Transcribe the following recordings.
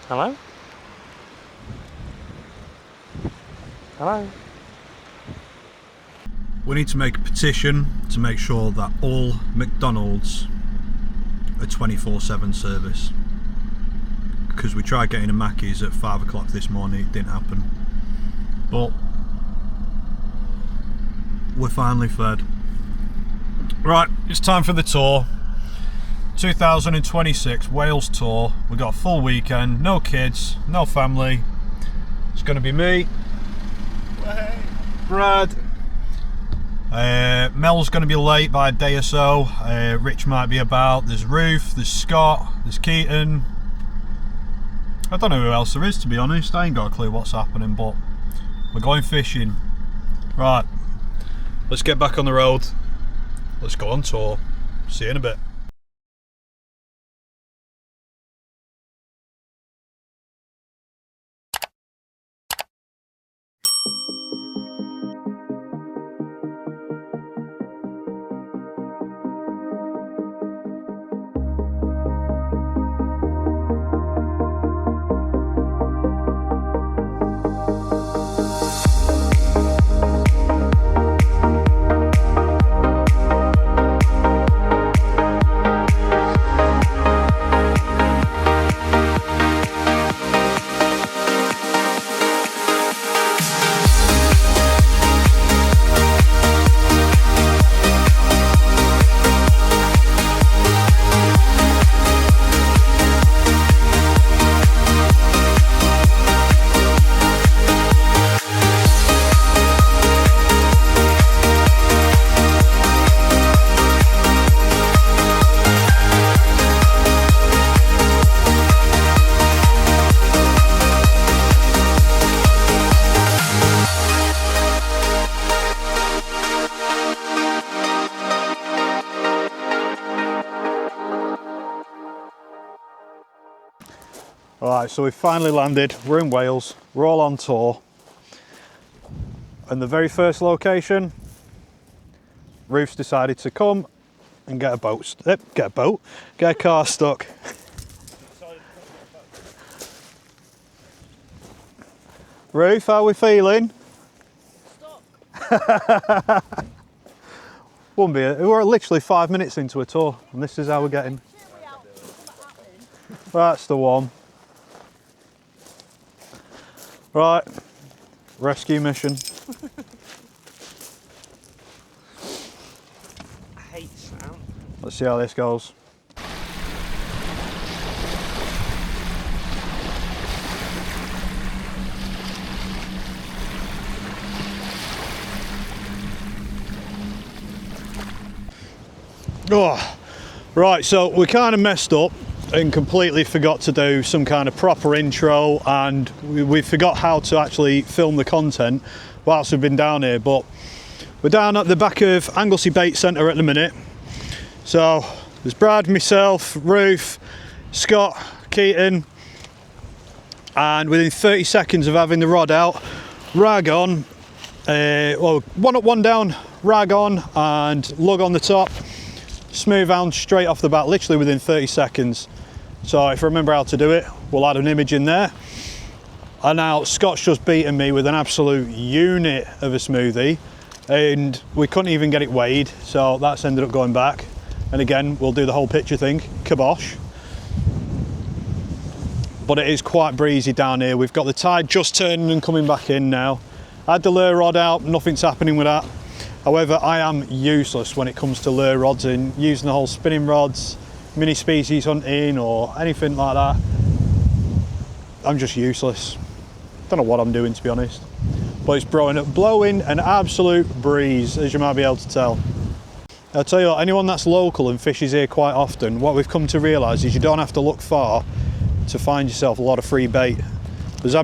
Hello? Hello? We need to make a petition to make sure that all McDonald's are 24/7 service. Because we tried getting a Mackey's at 5 o'clock this morning, it didn't happen. But we're finally fed. Right, it's time for the tour. 2026 Wales tour. We got a full weekend, no kids, no family. It's going to be me, Brad. Mel's going to be late by a day or so. Rich might be about. There's Ruth, there's Scott, there's Keaton. I don't know who else there is, to be honest. I ain't got a clue what's happening, but we're going fishing. Right, let's get back on the road. Let's go on tour. See you in a bit. Alright, so we've finally landed. We're in Wales, we're all on tour. And the very first location, Ruth's decided to come and get a boat, get a car stuck. Ruth, how are we feeling? Stuck. Won't be it. We're literally 5 minutes into a tour and this is how we're getting. That's the one. Right, rescue mission. I hate sound. Let's see how this goes. Oh, right, so we kind of messed up and completely forgot to do some kind of proper intro, and we forgot how to actually film the content whilst we've been down here. But we're down at the back of Anglesey Bait Centre at the minute. So there's Brad, myself, Ruth, Scott, Keaton, and within 30 seconds of having the rod out, rag on, well, one up, one down, rag on and lug on the top, smooth out straight off the bat, literally within 30 seconds. So if I remember how to do it, we'll add an image in there. And now Scott's just beaten me with an absolute unit of a smoothie, and we couldn't even get it weighed, so that's ended up going back. And again, we'll do the whole picture thing, kibosh. But it is quite breezy down here. We've got the tide just turning and coming back in now. I had the lure rod out, nothing's happening with that. However, I am useless when it comes to lure rods and using the whole spinning rods, mini species hunting or anything like that. I'm just useless. Don't know what I'm doing, to be honest. But it's blowing an absolute breeze, as you might be able to tell. I'll tell you what, anyone that's local and fishes here quite often, what we've come to realise is you don't have to look far to find yourself a lot of free bait. There's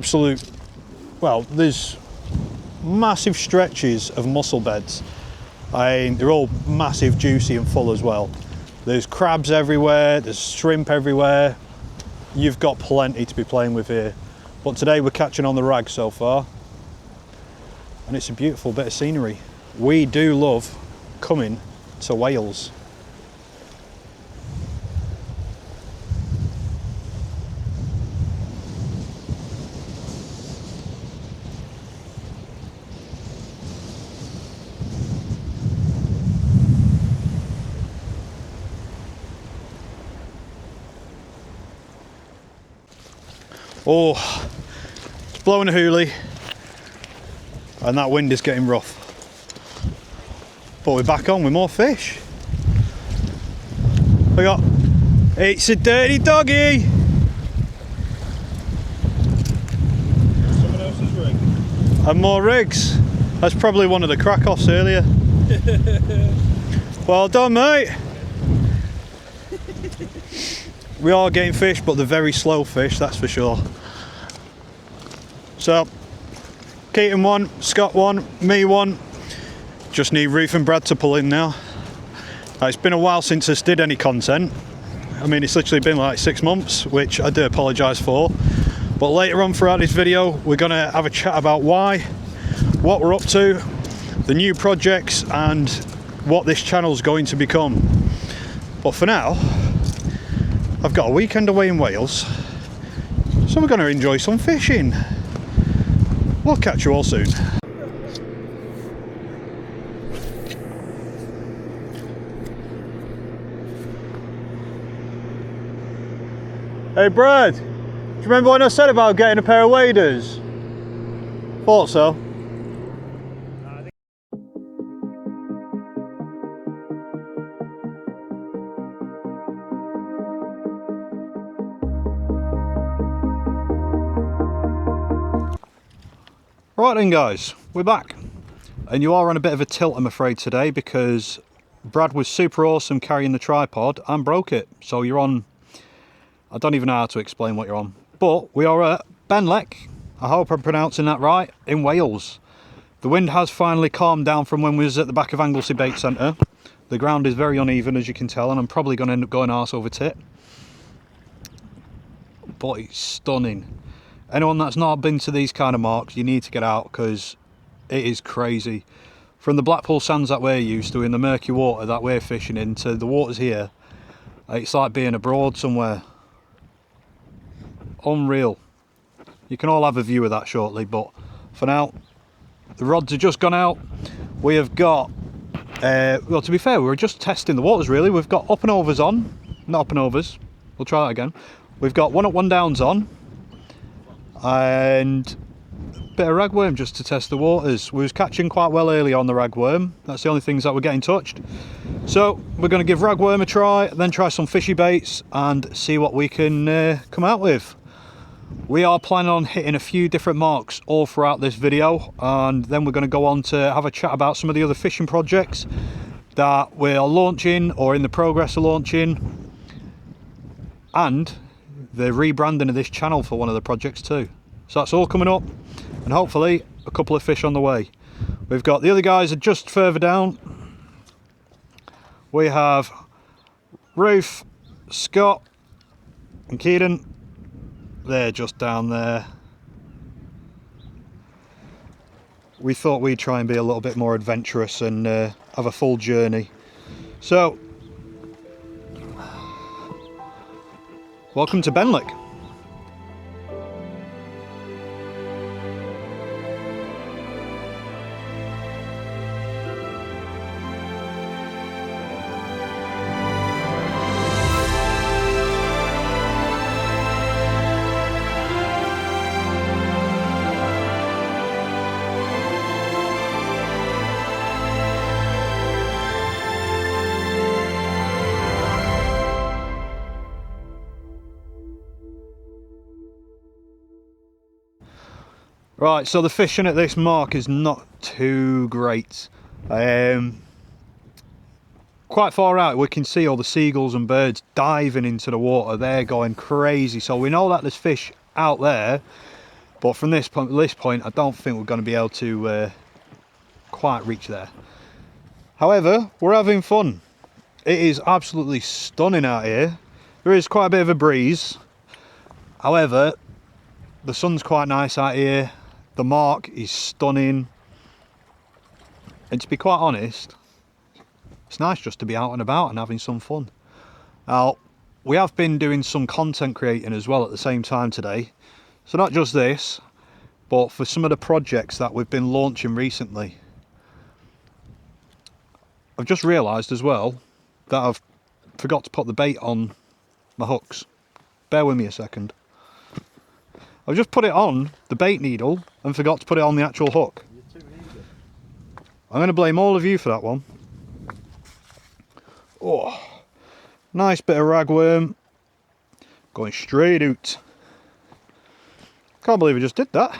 massive stretches of mussel beds. They're all massive, juicy and full as well. There's crabs everywhere, there's shrimp everywhere. You've got plenty to be playing with here. But today we're catching on the rag so far. And it's a beautiful bit of scenery. We do love coming to Wales. Oh, it's blowing a hoolie and that wind is getting rough. But we're back on with more fish. We got, it's a dirty doggy. Someone else's rig. And more rigs. That's probably one of the crack-offs earlier. Well done, mate. We are getting fish, but they're very slow fish, that's for sure. So, Keaton one, Scott one, me one. Just need Ruth and Brad to pull in now. It's been a while since I did any content. I mean, it's literally been like 6 months, which I do apologise for. But later on throughout this video, we're going to have a chat about why, what we're up to, the new projects, and what this channel's going to become. But for now, I've got a weekend away in Wales, so we're going to enjoy some fishing. We'll catch you all soon. Hey Brad, do you remember when I said about getting a pair of waders? Thought so. Right then guys, we're back. And you are on a bit of a tilt I'm afraid today, because Brad was super awesome carrying the tripod and broke it. So you're on, I don't even know how to explain what you're on. But we are at Benlech, I hope I'm pronouncing that right, in Wales. The wind has finally calmed down from when we was at the back of Anglesey Bait Centre. The ground is very uneven as you can tell, and I'm probably going to end up going arse over tit. But it's stunning. Anyone that's not been to these kind of marks, you need to get out, because it is crazy. From the Blackpool sands that we're used to, in the murky water that we're fishing in, to the waters here, it's like being abroad somewhere. Unreal. You can all have a view of that shortly, but for now, the rods have just gone out. We have got, well, to be fair, we were just testing the waters really. We've got up and overs on, not up and overs, we'll try that again. We've got one up, one downs on, and a bit of ragworm just to test the waters. We was catching quite well early on the ragworm. That's the only things that were getting touched. So we're going to give ragworm a try, then try some fishy baits and see what we can come out with. We are planning on hitting a few different marks all throughout this video, and then we're going to go on to have a chat about some of the other fishing projects that we're launching or in the progress of launching, and the rebranding of this channel for one of the projects too. So that's all coming up, and hopefully a couple of fish on the way. We've got the other guys are just further down. We have Ruth, Scott and Keaton. They're just down there. We thought we'd try and be a little bit more adventurous and have a full journey. So, welcome to Benlech. Right, so the fishing at this mark is not too great. Quite far out we can see all the seagulls and birds diving into the water. They're going crazy, so we know that there's fish out there, but from this point I don't think we're going to be able to quite reach there. However, we're having fun. It is absolutely stunning out here. There is quite a bit of a breeze. However, the sun's quite nice out here. The mark is stunning, and to be quite honest, it's nice just to be out and about and having some fun. Now, we have been doing some content creating as well at the same time today, so not just this, but for some of the projects that we've been launching recently. I've just realised as well that I've forgot to put the bait on my hooks. Bear with me a second. I've just put it on the bait needle and forgot to put it on the actual hook. You're too eager. I'm going to blame all of you for that one. Oh, nice bit of ragworm. Going straight out. Can't believe I just did that.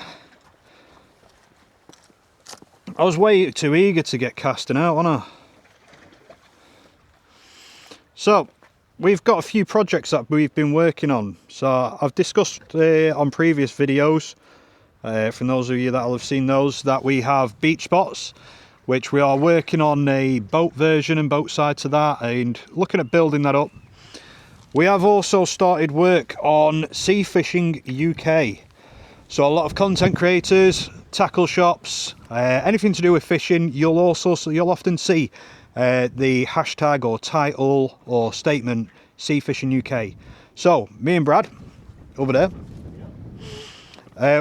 I was way too eager to get casting out, wasn't I? So, we've got a few projects that we've been working on. So, I've discussed on previous videos, from those of you that will have seen those, that we have beach spots, which we are working on a boat version and boat side to that, and looking at building that up. We have also started work on Sea Fishing UK. So a lot of content creators, tackle shops, anything to do with fishing, you'll often see the hashtag or title or statement Sea Fishing UK. So me and Brad over there,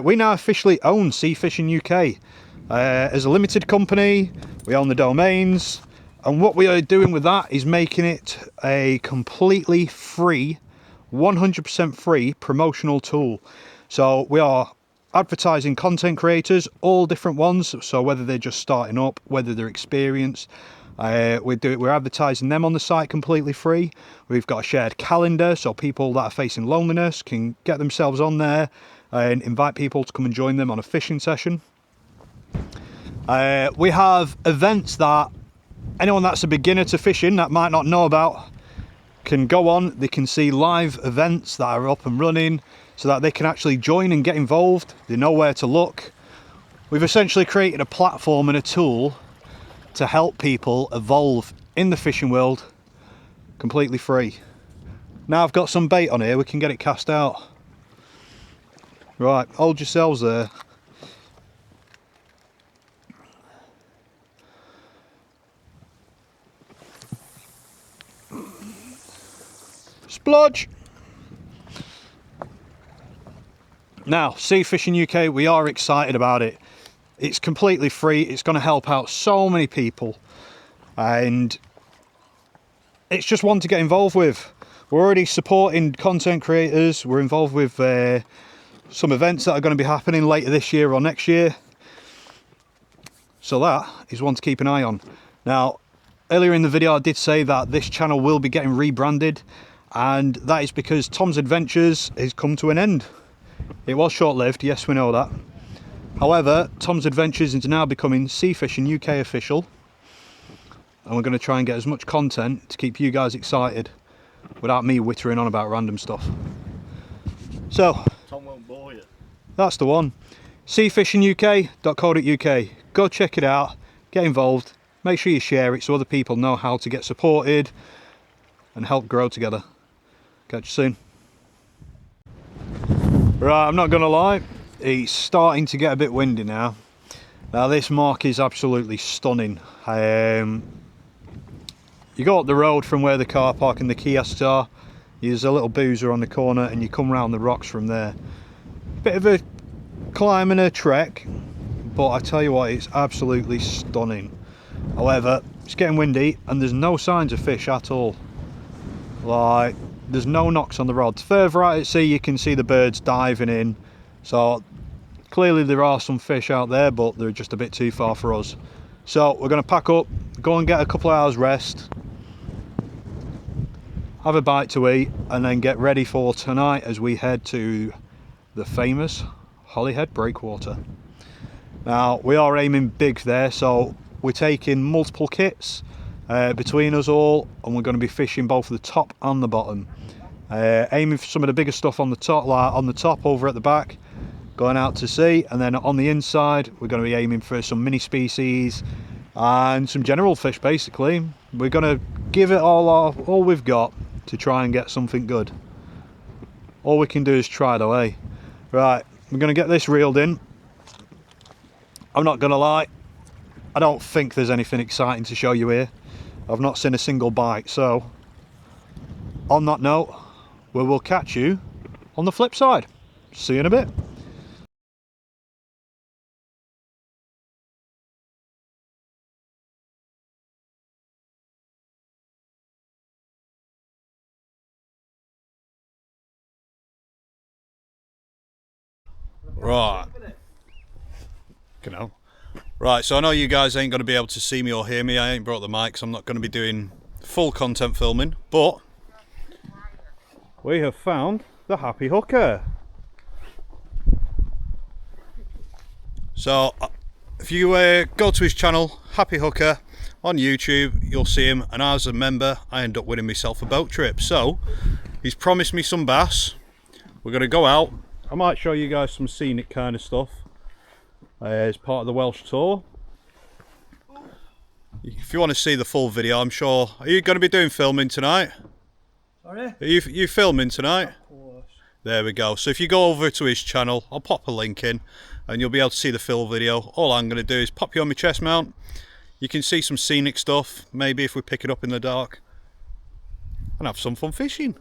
we now officially own Sea Fishing UK as a limited company. We own the domains, and what we are doing with that is making it a completely free, 100% free promotional tool. So we are advertising content creators, all different ones, so whether they're just starting up, whether they're experienced, we're advertising them on the site completely free. We've got a shared calendar, so people that are facing loneliness can get themselves on there and invite people to come and join them on a fishing session. We have events that anyone that's a beginner to fishing that might not know about can go on. They can see live events that are up and running so that they can actually join and get involved. They know where to look. We've essentially created a platform and a tool to help people evolve in the fishing world completely free. Now I've got some bait on here, we can get it cast out. Right, hold yourselves there. Splodge! Now, Sea Fishing UK, we are excited about it. It's completely free, it's going to help out so many people, and it's just one to get involved with. We're already supporting content creators, we're involved with some events that are going to be happening later this year or next year. So that is one to keep an eye on. Now, earlier in the video I did say that this channel will be getting rebranded, and that is because Tom's Adventures has come to an end. It was short-lived, yes, we know that. However, Tom's Adventures is now becoming Sea Fishing UK official, and we're going to try and get as much content to keep you guys excited without me whittering on about random stuff. So, Tom won't bore you. that's the one. seafishinguk.co.uk. Go check it out, get involved, make sure you share it so other people know how to get supported and help grow together. Catch you soon. Right, I'm not gonna lie, it's starting to get a bit windy now. Now this mark is absolutely stunning. You go up the road from where the car park and the kiosks are, there's a little boozer on the corner, and you come round the rocks from there. Bit of a climb and a trek, but I tell you what, it's absolutely stunning. However, it's getting windy and there's no signs of fish at all. Like, there's no knocks on the rods. Further out at sea you can see the birds diving in, so clearly there are some fish out there, but they're just a bit too far for us. So we're going to pack up, go and get a couple of hours rest, have a bite to eat, and then get ready for tonight as we head to the famous Holyhead Breakwater. Now we are aiming big there, so we're taking multiple kits between us all, and we're going to be fishing both the top and the bottom. Aiming for some of the bigger stuff on the top, like on the top over at the back, going out to sea, and then on the inside we're going to be aiming for some mini species and some general fish. Basically, we're going to give it all we've got to try and get something good. All we can do is try though, eh? Right, we're going to get this reeled in. I'm not going to lie, I don't think there's anything exciting to show you here. I've not seen a single bite, so on that note, we will catch you on the flip side. See you in a bit. Right. You know. Right, so I know you guys ain't going to be able to see me or hear me. I ain't brought the mic, so I'm not going to be doing full content filming. But we have found the happy hooker. So if you go to his channel, Happy Hooker, on YouTube, you'll see him. And as a member, I end up winning myself a boat trip. So he's promised me some bass. We're going to go out. I might show you guys some scenic kind of stuff as part of the Welsh tour. If you want to see the full video, I'm sure. Are you going to be doing filming tonight? Sorry? Are you filming tonight? Of course. There we go. So if you go over to his channel, I'll pop a link in and you'll be able to see the full video. All I'm going to do is pop you on my chest mount. You can see some scenic stuff, maybe if we pick it up in the dark, and have some fun fishing.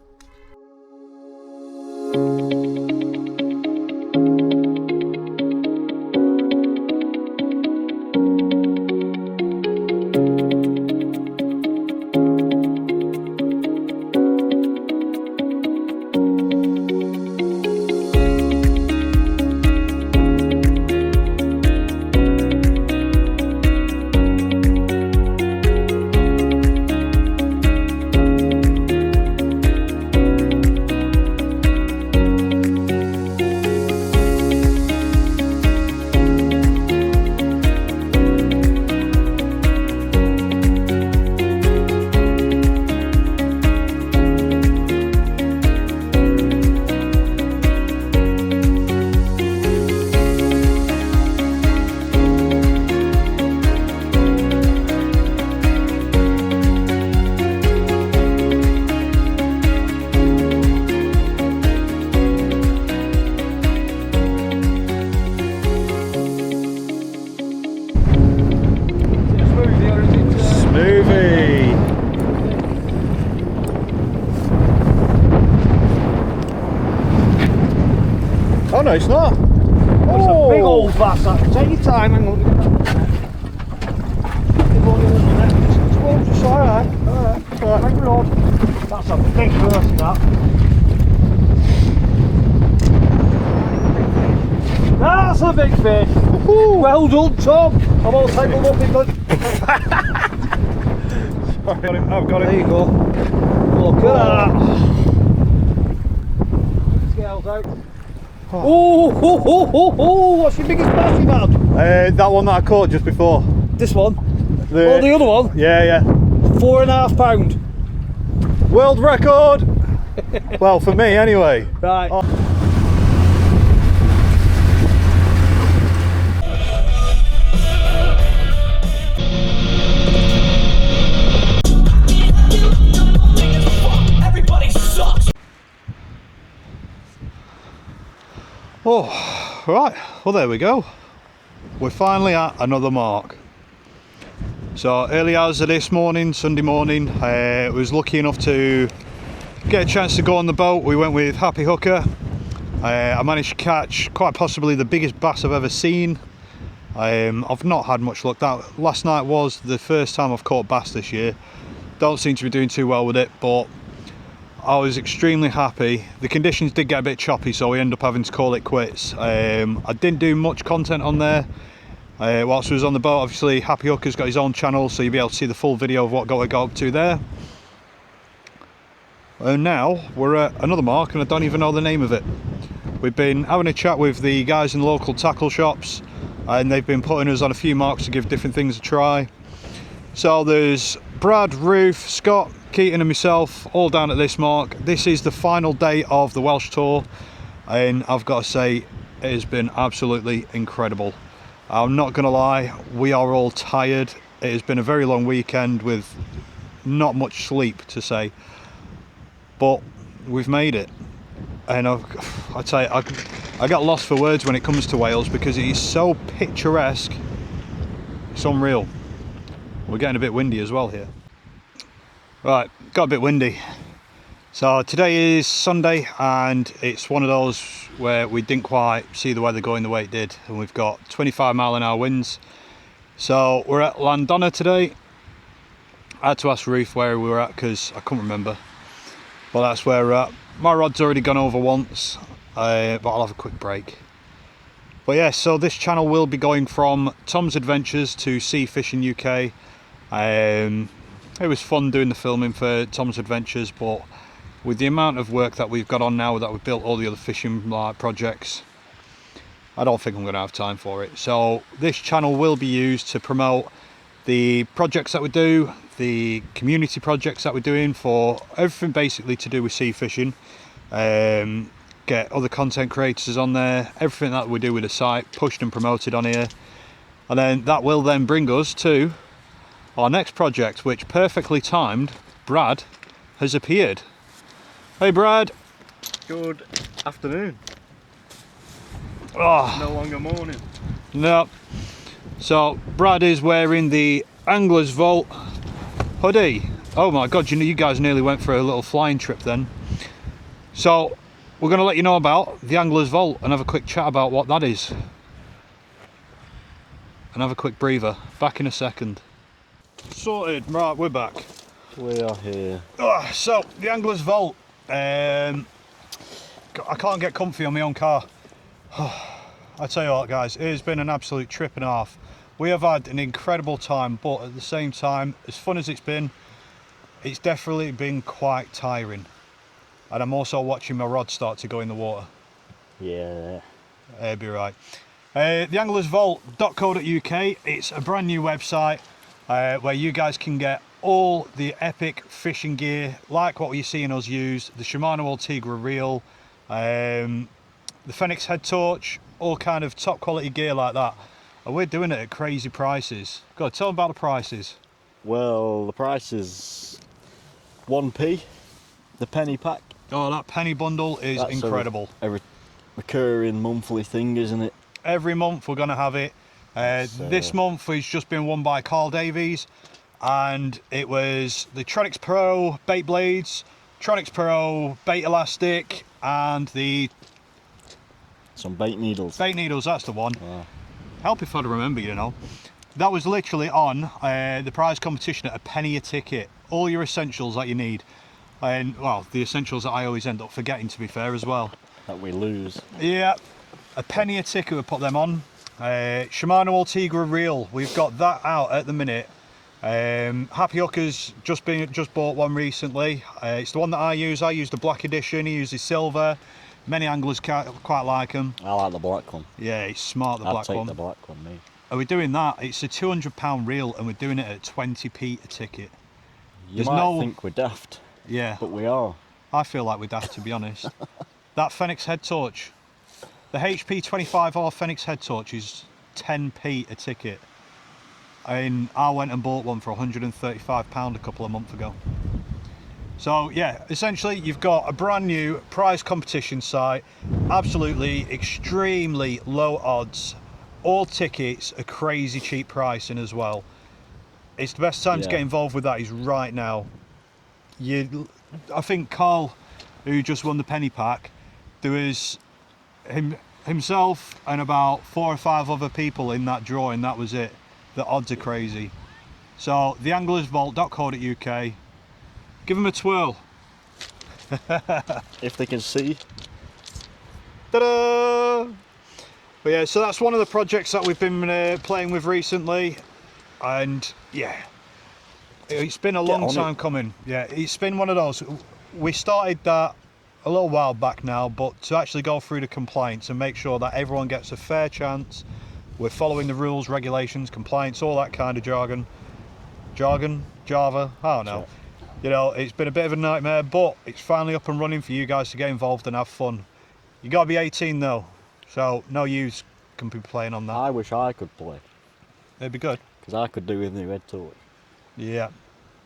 Oh no, it's not. Oh, it's a big old bass. Take your time and look at that. It's alright. Alright. That's a big burst, that. That's a big fish. Well done, Tom. I'm all tangled up in the... Sorry, I've got him. There you go. Look at that. Scales out. Oh, what's your biggest bass you've had? That one that I caught just before. This one? The other one? Yeah. 4.5 pound. World record! Well, for me anyway. Right. Oh, right. Well, there we go. We're finally at another mark. So early hours of this morning, Sunday morning, I was lucky enough to get a chance to go on the boat. We went with Happy Hooker. I managed to catch quite possibly the biggest bass I've ever seen. I've not had much luck. That last night was the first time I've caught bass this year. Don't seem to be doing too well with it, but I was extremely happy. The conditions did get a bit choppy, so we ended up having to call it quits. I didn't do much content on there whilst I was on the boat. Obviously, Happy Hooker's got his own channel, so you'll be able to see the full video of what I got up to there. And now we're at another mark, and I don't even know the name of it. We've been having a chat with the guys in the local tackle shops, and they've been putting us on a few marks to give different things a try. So there's Brad, Ruth, Scott, Keaton and myself all down at this mark. This is the final day of the Welsh tour, and I've got to say it has been absolutely incredible. I'm not gonna lie, we are all tired. It has been a very long weekend with not much sleep to say, but we've made it. And I tell you, I got lost for words when it comes to Wales because it is so picturesque. It's unreal. We're getting a bit windy as well here. Right, got a bit windy. So today is Sunday, and it's one of those where we didn't quite see the weather going the way it did, and we've got 25-mile-an-hour winds. So we're at Llanddona today. I had to ask Ruth where we were at because I couldn't remember. Well, that's where we're at. My rod's already gone over once, but I'll have a quick break. But yeah, so this channel will be going from Tom's Adventures to Sea Fishing UK. It was fun doing the filming for Tom's Adventures, but with the amount of work that we've got on now, that we've built all the other fishing projects, I don't think I'm going to have time for it. So this channel will be used to promote the projects that we do, the community projects that we're doing, for everything basically to do with sea fishing. Get other content creators on there, everything that we do with the site pushed and promoted on here. And then that will then bring us to our next project, which, perfectly timed, Brad has appeared. Hey Brad. Good afternoon. Oh, No longer morning. no. So Brad is wearing the Angler's Vault hoodie. Oh my god, you guys nearly went for a little flying trip then. So we're going to let you know about the Angler's Vault and have a quick chat about what that is. And have a quick breather. Back in a second. Sorted. Right, we're back. We are here. So the Angler's Vault. I can't get comfy on my own car. I tell you what, guys, it has been an absolute trip and a half. We have had an incredible time, but at the same time, as fun as it's definitely been quite tiring. And I'm also watching my rod start to go in the water. Yeah. It'll be right. theanglersvault.co.uk. It's a brand new website where you guys can get all the epic fishing gear, like what you're seeing us use, the Shimano Ultegra reel, the Fenix head torch, all kind of top quality gear like that. And we're doing it at crazy prices. Go on, tell them about the prices. Well, the price is 1p, the penny pack. Oh, that penny bundle is That's incredible. A recurring monthly thing, isn't it? Every month we're going to have it. This month has just been won by Carl Davies, and it was the Tronix Pro bait blades, Tronix Pro bait elastic, and the Some bait needles. bait needles. That's the one. Yeah. Help if I'd remember, you know. That was literally on the prize competition at a penny a ticket. All your essentials that you need, and well, the essentials that I always end up forgetting, to be fair, as well. That we lose. Yeah, a penny a ticket. We put them on. Shimano Ultegra reel. We've got that out at the minute. Happy Hooker's just bought one recently. It's the one that I use. I use the black edition. He uses silver. Many anglers quite like them. I like the black one. Yeah, it's smart, the I'd black take one. the black one, me. Are we doing that? It's a £200 reel, and we're doing it at 20p a ticket. You There's might no- think we're daft, Yeah, but we are. I feel like we'd have to be honest. That Fenix head torch, the HP 25R Fenix head torch is 10p a ticket. And I went and bought one for £135 a couple of months ago. So yeah, essentially you've got a brand new prize competition site, absolutely extremely low odds, all tickets are crazy cheap pricing as well. It's the best time to get involved with that is right now. I think Carl, who just won the penny pack, there was himself and about 4 or 5 other people in that drawing. That was it. The odds are crazy. So theanglersvault.co.uk. Give them a twirl. If they can see. Ta-da! But yeah, so that's one of the projects that we've been playing with recently, and yeah, it's been a long time coming. Yeah, it's been one of those. We started that a little while back now, but to actually go through the compliance and make sure that everyone gets a fair chance, we're following the rules, regulations, compliance, all that kind of jargon, Java, I don't know. Sure. You know, it's been a bit of a nightmare, but it's finally up and running for you guys to get involved and have fun. You got to be 18 though, so no use can be playing on that. I wish I could play, It'd be good. because I could do with the red torch. Yeah,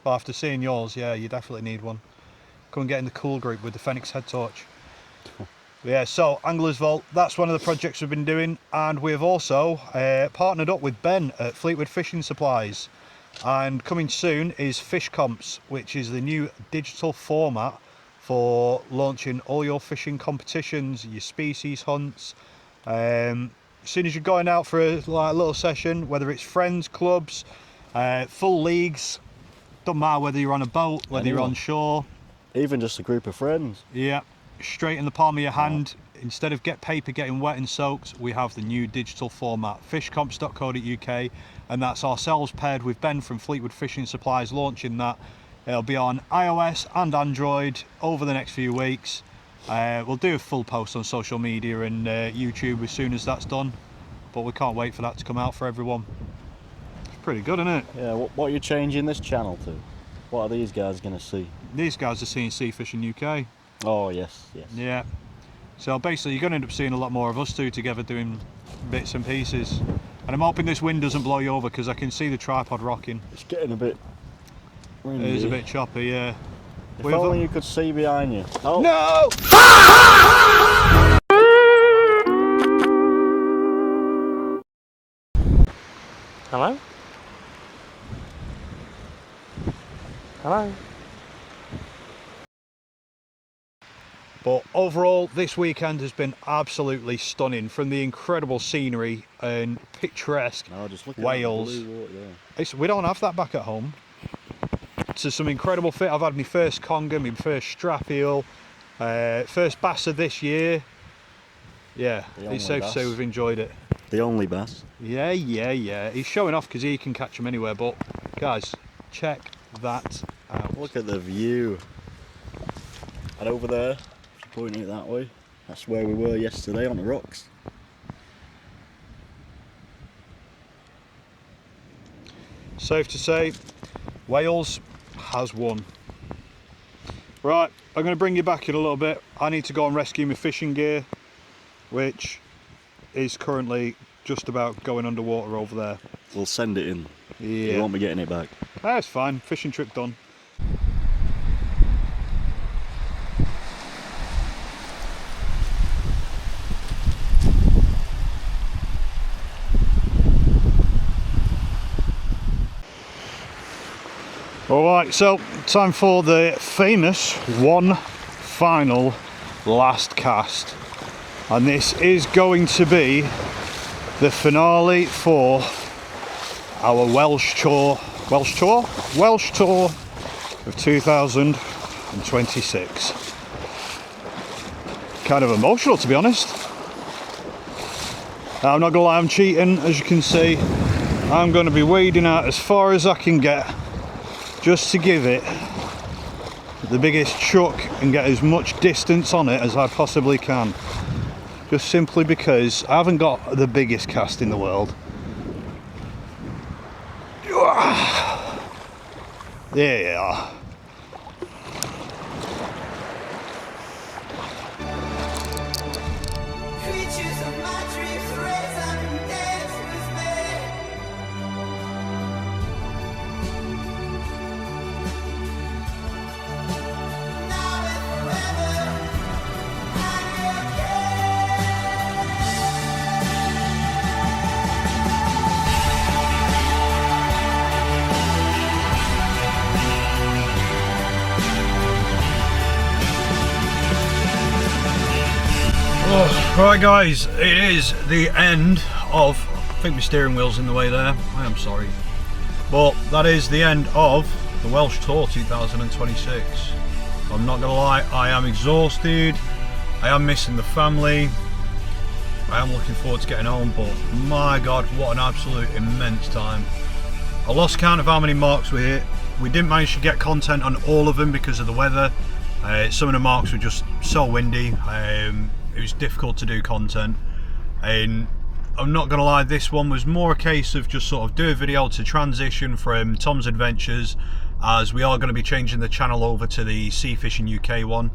but after seeing yours, yeah, you definitely need one. Come and get in the cool group with the Fenix head torch. Yeah, so Angler's Vault, that's one of the projects we've been doing, and we've also partnered up with Ben at Fleetwood Fishing Supplies, and coming soon is Fish Comps, which is the new digital format for launching all your fishing competitions, your species hunts. As soon as you're going out for a little session, whether it's friends, clubs, full leagues, doesn't matter whether you're on a boat, whether you're on shore. Even just a group of friends. Yeah, straight in the palm of your hand. instead of paper getting wet and soaked, we have the new digital format, fishcomps.co.uk, and that's ourselves paired with Ben from Fleetwood Fishing Supplies launching that. It'll be on iOS and Android over the next few weeks. We'll do a full post on social media and YouTube as soon as that's done, but we can't wait for that to come out for everyone. It's pretty good, isn't it? Yeah, what are you changing this channel to? What are these guys going to see? These guys are seeing Sea Fishing UK. Oh, yes, yes. Yeah. So basically you're going to end up seeing a lot more of us two together doing bits and pieces. And I'm hoping this wind doesn't blow you over because I can see the tripod rocking. It's getting a bit windy. It is a bit choppy, yeah. If only you could see behind you. Oh. No! Hello? Hello? But overall, this weekend has been absolutely stunning, from the incredible scenery and picturesque Just look at Wales. that blue water there. We don't have that back at home. To some incredible fit. I've had my first conger, my first strap eel, first bass of this year. Yeah, it's safe to say we've enjoyed it. The only bass. Yeah. He's showing off because he can catch them anywhere, but guys, check that out. Look at the view. And over there, if you're pointing it that way, that's where we were yesterday on the rocks. Safe to say, Wales has won. Right, I'm going to bring you back in a little bit. I need to go and rescue my fishing gear, which is currently just about going underwater over there. We'll send it in. Yeah. You won't be getting it back. That's fine, fishing trip done. Alright, so time for the famous one final last cast, and this is going to be the finale for our Welsh tour of 2026. Kind of emotional, to be honest. I'm not gonna lie, I'm cheating. As you can see, I'm going to be wading out as far as I can get, just to give it the biggest chuck and get as much distance on it as I possibly can. Just simply because I haven't got the biggest cast in the world. There you are. Right guys, it is the end of, I think my steering wheel's in the way there, I am sorry, but that is the end of the Welsh Tour 2026. I'm not gonna lie, I am exhausted, I am missing the family, I am looking forward to getting home, but my god, what an absolute immense time. I lost count of how many marks we hit. We didn't manage to get content on all of them because of the weather. Some of the marks were just so windy. It was difficult to do content, and I'm not gonna lie, this one was more a case of just sort of do a video to transition from Tom's Adventures, as we are going to be changing the channel over to the Sea Fishing UK one,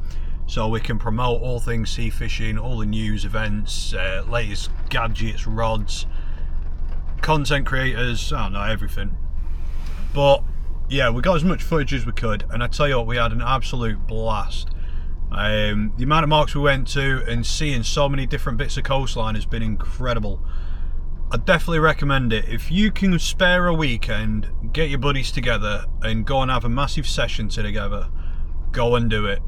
so we can promote all things sea fishing, all the news, events, latest gadgets, rods, content creators, I don't know, everything. But yeah, we got as much footage as we could, and I tell you what, we had an absolute blast. The amount of marks we went to and seeing so many different bits of coastline has been incredible. I definitely recommend it. If you can spare a weekend, get your buddies together and go and have a massive session together, go and do it.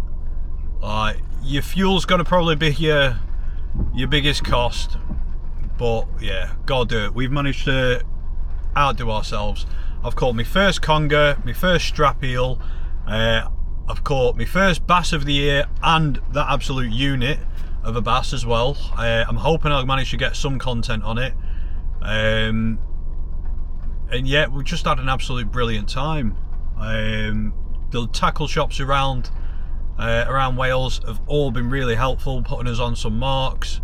Your fuel's going to probably be your biggest cost, but yeah, go do it. We've managed to outdo ourselves. I've caught my first conger, my first strap eel, I've caught my first bass of the year and that absolute unit, of a bass as well. I'm hoping I'll manage to get some content on it. And yeah, we just had an absolute brilliant time. The tackle shops around Wales have all been really helpful, putting us on some marks.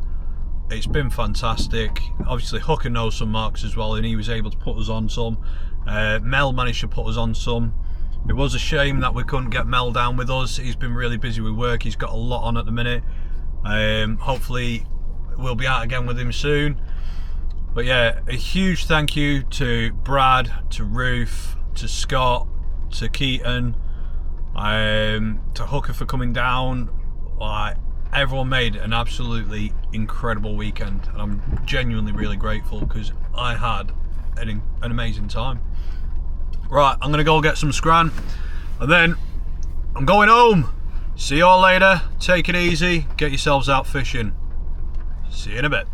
It's been fantastic. Obviously Hooker knows some marks as well, and he was able to put us on some. Mel managed to put us on some. It was a shame that we couldn't get Mel down with us. He's been really busy with work. He's got a lot on at the minute. Hopefully we'll be out again with him soon. But yeah, a huge thank you to Brad, to Ruth, to Scott, to Keaton, to Hooker for coming down. Everyone made an absolutely incredible weekend, and I'm genuinely really grateful because I had an amazing time. Right, I'm gonna go get some scran and then I'm going home. See you all later. Take it easy. Get yourselves out fishing. See you in a bit.